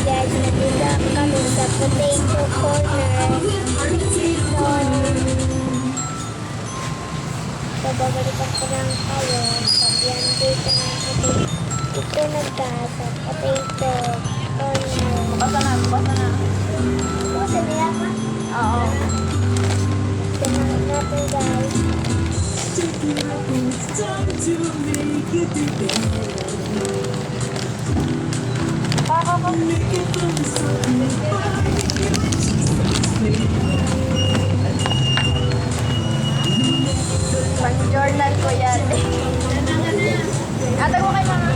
guys, nandito kami sa potato corner. So, babalikan ko lang kayo. Pag-yan dito ng potato. Ito na guys, sa potato corner. Basta na, basta na. Oh, sabi ako? Oo. Tingnan natin guys. Pang-journal ko yan. Ate mo kay mga.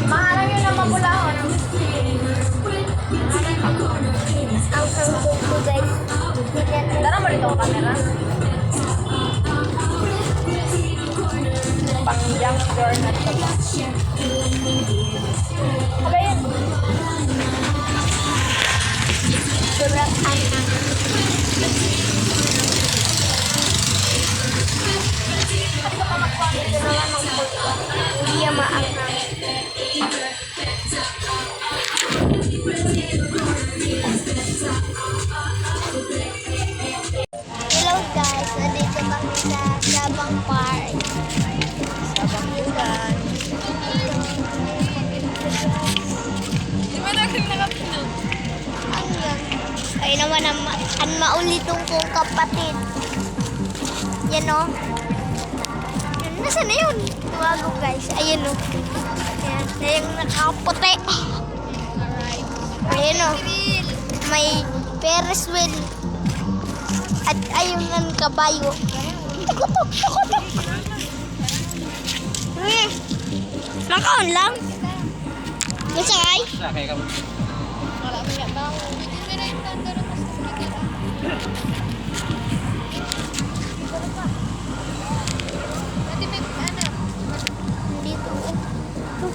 Maharang yun ang mapulahon. Ang hanggang ko guys. Tara mo rito ang camera. Pang-junk journal ko ba? Okay yun. Sobrang anang. Ito naman ang pulpa. Hindi yan maanghang. Hello guys, nandito kami sa Sabang Park. Sabang yugan. Di ba natin nakapindot? Ang yan. Ay naman ang maulitong kong kapatid. Yan o. Nasaan na yun? Tumago guys. Ayun o. Ayan. Na yung nakaputi. Ayun o. May Ferris wheel. At ayun ang kabayo. Tukutok, tukutok. Nakaon lang. Masakay? Sakay ka mo. Wala mo yan bang. Dito. Oh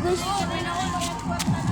guys.